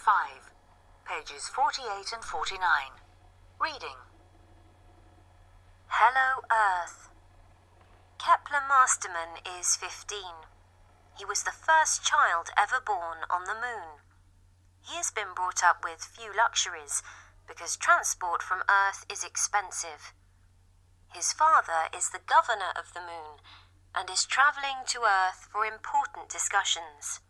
5, pages 48 and 49. Reading. Hello, Earth. Kepler Masterman is 15. He was the first child ever born on the moon. He has been brought up with few luxuries because transport from Earth is expensive. His father is the governor of the moon and is travelling to Earth for important discussions.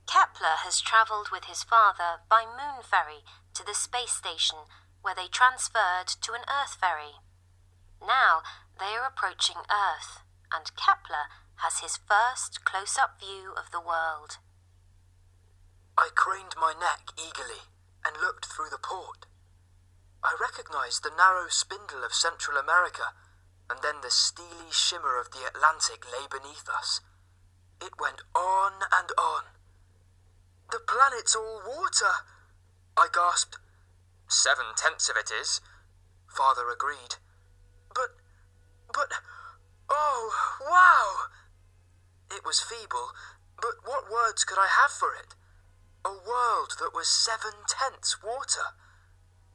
Kepler has travelled with his father by moon ferry to the space station where they transferred to an Earth ferry. Now they are approaching Earth, and Kepler has his first close-up view of the world. I craned my neck eagerly and looked through the port. I recognized the narrow spindle of Central America, and then the steely shimmer of the Atlantic lay beneath us. It went on and on. "The planet's all water," I gasped. "7/10 of it is," Father agreed. But, oh, wow! It was feeble, but what words could I have for it? A world that was 7/10 water.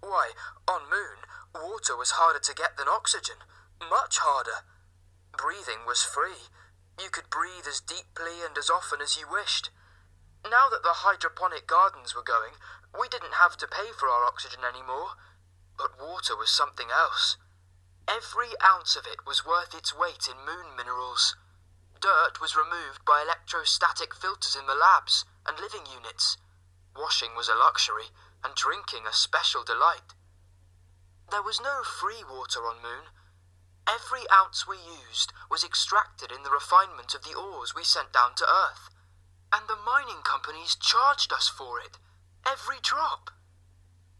Why, on Moon, water was harder to get than oxygen, much harder. Breathing was free. You could breathe as deeply and as often as you wished. Now that the hydroponic gardens were going, we didn't have to pay for our oxygen anymore. But water was something else. Every ounce of it was worth its weight in moon minerals. Dirt was removed by electrostatic filters in the labs and living units. Washing was a luxury, and drinking a special delight. There was no free water on Moon. Every ounce we used was extracted in the refinement of the ores we sent down to Earth. And the mining companies charged us for it. Every drop.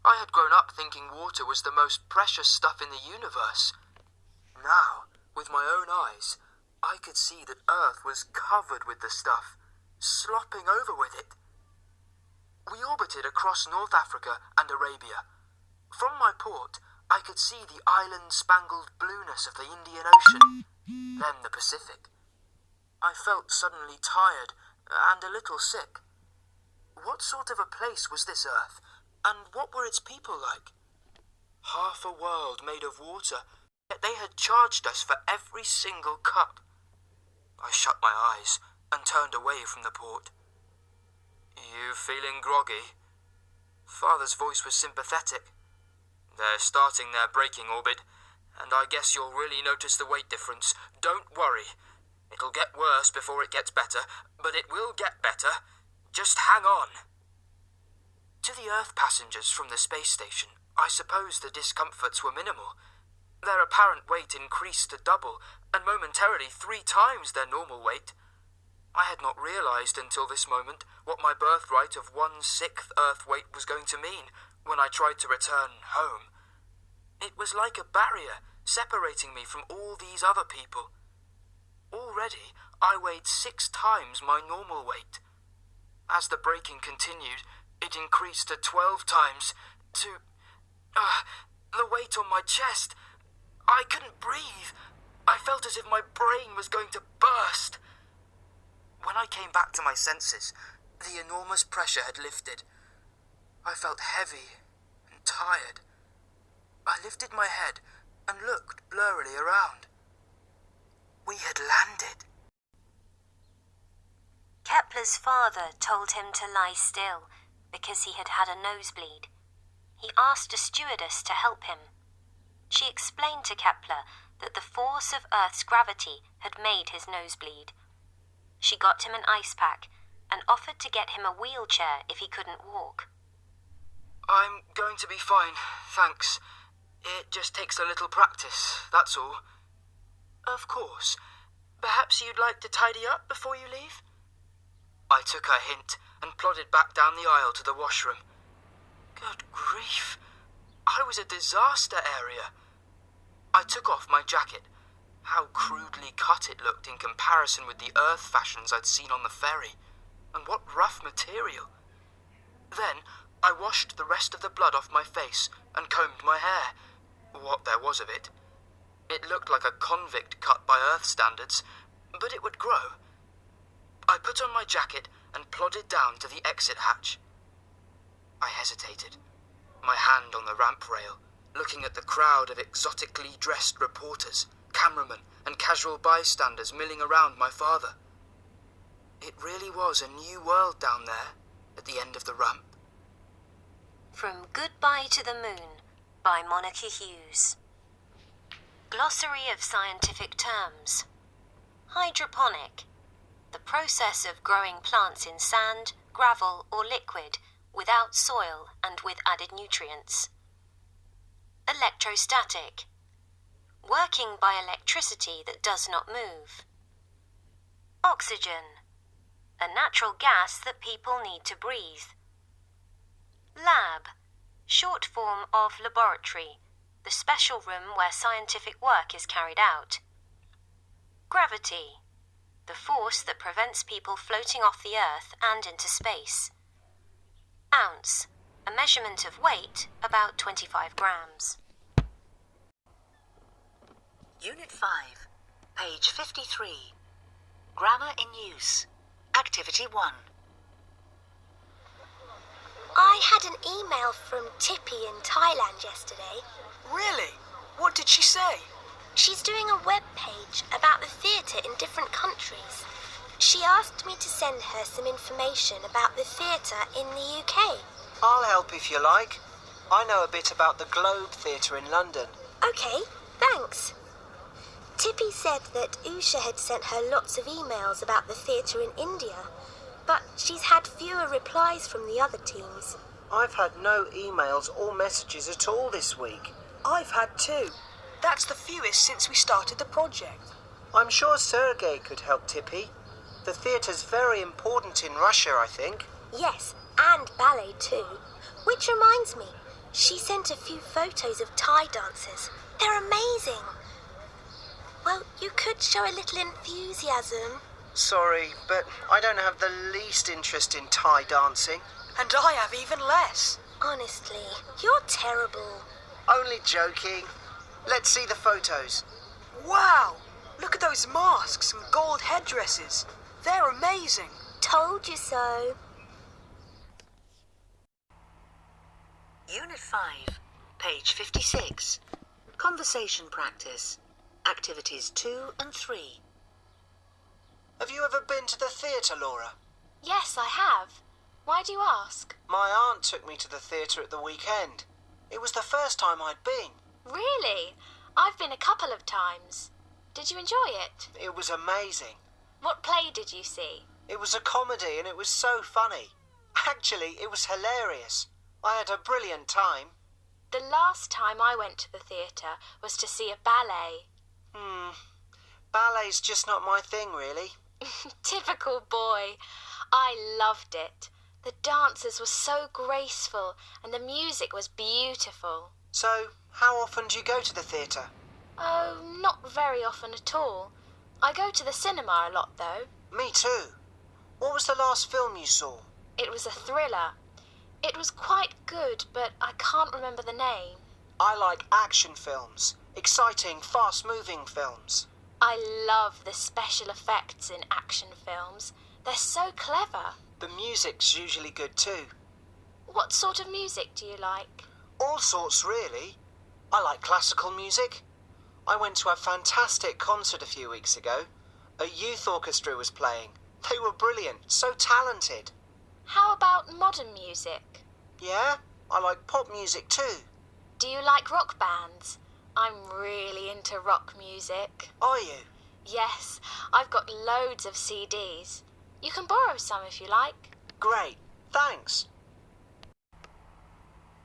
I had grown up thinking water was the most precious stuff in the universe. Now, with my own eyes, I could see that Earth was covered with the stuff, slopping over with it. We orbited across North Africa and Arabia. From my port, I could see the island-spangled blueness of the Indian Ocean, then the Pacific. I felt suddenly tired and a little sick. What sort of a place was this Earth, and what were its people like? Half a world made of water, yet they had charged us for every single cup. I shut my eyes and turned away from the port. "You feeling groggy?" Father's voice was sympathetic. "They're starting their braking orbit, and I guess you'll really notice the weight difference. Don't worry. It'll get worse before it gets better, but it will get better. Just hang on." To the Earth passengers from the space station, I suppose the discomforts were minimal. Their apparent weight increased to double, and momentarily 3 times their normal weight. I had not realized until this moment what my birthright of 1/6 Earth weight was going to mean when I tried to return home. It was like a barrier separating me from all these other people. Already, I weighed 6 times my normal weight. As the braking continued, it increased to 12 times, to the weight on my chest. I couldn't breathe. I felt as if my brain was going to burst. When I came back to my senses, the enormous pressure had lifted. I felt heavy and tired. I lifted my head and looked blurrily around. We had landed. Kepler's father told him to lie still because he had had a nosebleed. He asked a stewardess to help him. She explained to Kepler that the force of Earth's gravity had made his nose bleed. She got him an ice pack and offered to get him a wheelchair if he couldn't walk. "I'm going to be fine, thanks. It just takes a little practice, that's all." "Of course. Perhaps you'd like to tidy up before you leave?" I took her hint and plodded back down the aisle to the washroom. Good grief. I was a disaster area. I took off my jacket. How crudely cut it looked in comparison with the Earth fashions I'd seen on the ferry. And what rough material. Then I washed the rest of the blood off my face and combed my hair. What there was of it. It looked like a convict cut by Earth standards, but it would grow. I put on my jacket and plodded down to the exit hatch. I hesitated, my hand on the ramp rail, looking at the crowd of exotically dressed reporters, cameramen, and casual bystanders milling around my father. It really was a new world down there, at the end of the ramp. From Goodbye to the Moon by Monica Hughes. Glossary of scientific terms. Hydroponic. The process of growing plants in sand, gravel, or liquid without soil and with added nutrients. Electrostatic. Working by electricity that does not move. Oxygen. A natural gas that people need to breathe. Lab. Short form of laboratory, the special room where scientific work is carried out. Gravity. The force that prevents people floating off the Earth and into space. Ounce. A measurement of weight, about 25 grams. Unit 5, page 53. Grammar in use. Activity 1. I had an email from Tippy in Thailand yesterday. Really? What did she say? She's doing a web page about the theatre in different countries. She asked me to send her some information about the theatre in the UK. I'll help if you like. I know a bit about the Globe Theatre in London. Okay, thanks. Tippy said that Usha had sent her lots of emails about the theatre in India, but she's had fewer replies from the other teams. I've had no emails or messages at all this week. I've had 2. That's the fewest since we started the project. I'm sure Sergei could help Tippy. The theatre's very important in Russia, I think. Yes, and ballet too. Which reminds me, she sent a few photos of Thai dancers. They're amazing. Well, you could show a little enthusiasm. Sorry, but I don't have the least interest in Thai dancing. And I have even less. Honestly, you're terrible. Only joking. Let's see the photos. Wow! Look at those masks and gold headdresses. They're amazing. Told you so. Unit 5, page 56. Conversation practice. Activities 2 and 3. Have you ever been to the theatre, Laura? Yes, I have. Why do you ask? My aunt took me to the theatre at the weekend. It was the first time I'd been. Really? I've been a couple of times. Did you enjoy it? It was amazing. What play did you see? It was a comedy and it was so funny. Actually, it was hilarious. I had a brilliant time. The last time I went to the theatre was to see a ballet. Ballet's just not my thing, really. Typical boy. I loved it. The dancers were so graceful and the music was beautiful. So, how often do you go to the theatre? Oh, not very often at all. I go to the cinema a lot, though. Me too. What was the last film you saw? It was a thriller. It was quite good, but I can't remember the name. I like action films. Exciting, fast-moving films. I love the special effects in action films. They're so clever. The music's usually good too. What sort of music do you like? All sorts, really. I like classical music. I went to a fantastic concert a few weeks ago. A youth orchestra was playing. They were brilliant, so talented. How about modern music? Yeah, I like pop music too. Do you like rock bands? I'm really into rock music. Are you? Yes, I've got loads of CDs. You can borrow some if you like. Great, thanks.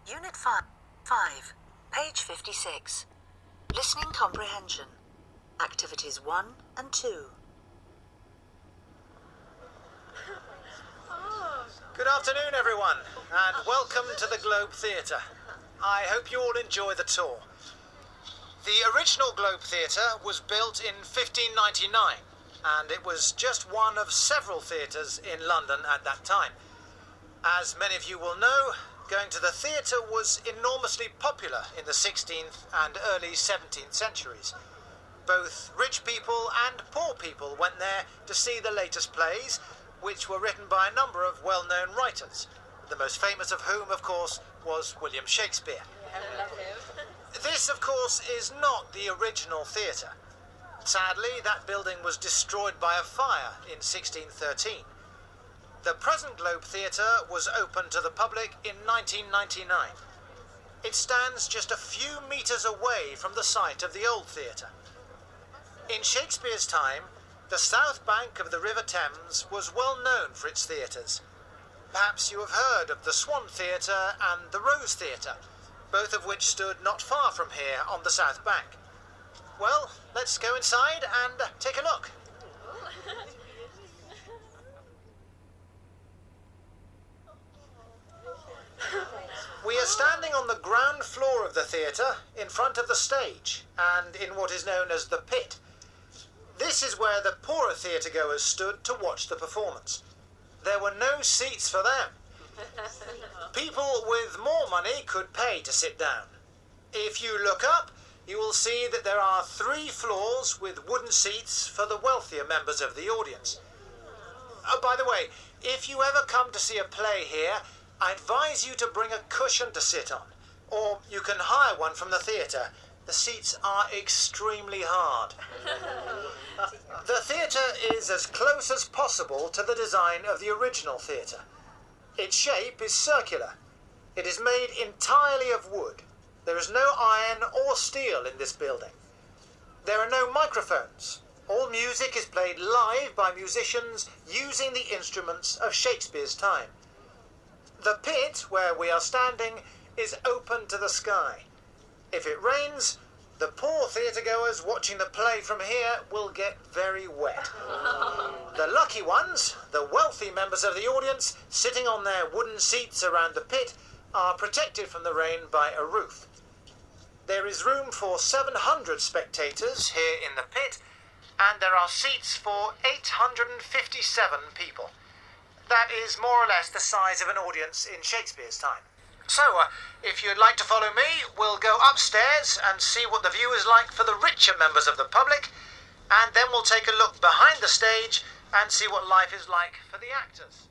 Unit 5, page 56. Listening comprehension. Activities 1 and 2. Good afternoon, everyone, and welcome to the Globe Theatre. I hope you all enjoy the tour. The original Globe Theatre was built in 1599, and it was just one of several theatres in London at that time. As many of you will know, going to the theatre was enormously popular in the 16th and early 17th centuries. Both rich people and poor people went there to see the latest plays, which were written by a number of well-known writers. the most famous of whom, of course, was William Shakespeare. This, of course, is not the original theatre. Sadly, that building was destroyed by a fire in 1613. The present Globe Theatre was opened to the public in 1999. It stands just a few metres away from the site of the old theatre. In Shakespeare's time, the south bank of the River Thames was well known for its theatres. Perhaps you have heard of the Swan Theatre and the Rose Theatre, both of which stood not far from here on the south bank. Well, let's go inside and take a look. We are standing on the ground floor of the theatre, in front of the stage, and in what is known as the pit. This is where the poorer theatre-goers stood to watch the performance. There were no seats for them. People with more money could pay to sit down. If you look up, you will see that there are 3 floors with wooden seats for the wealthier members of the audience. By the way, if you ever come to see a play here, I advise you to bring a cushion to sit on, or you can hire one from the theatre. The seats are extremely hard. The theatre is as close as possible to the design of the original theatre. Its shape is circular. It is made entirely of wood. There is no iron or steel in this building. There are no microphones. All music is played live by musicians using the instruments of Shakespeare's time. The pit, where we are standing, is open to the sky. If it rains, the poor theatre-goers watching the play from here will get very wet. The lucky ones, the wealthy members of the audience, sitting on their wooden seats around the pit, are protected from the rain by a roof. There is room for 700 spectators here in the pit, and there are seats for 857 people. That is more or less the size of an audience in Shakespeare's time. So, if you'd like to follow me, we'll go upstairs and see what the view is like for the richer members of the public, and then we'll take a look behind the stage and see what life is like for the actors.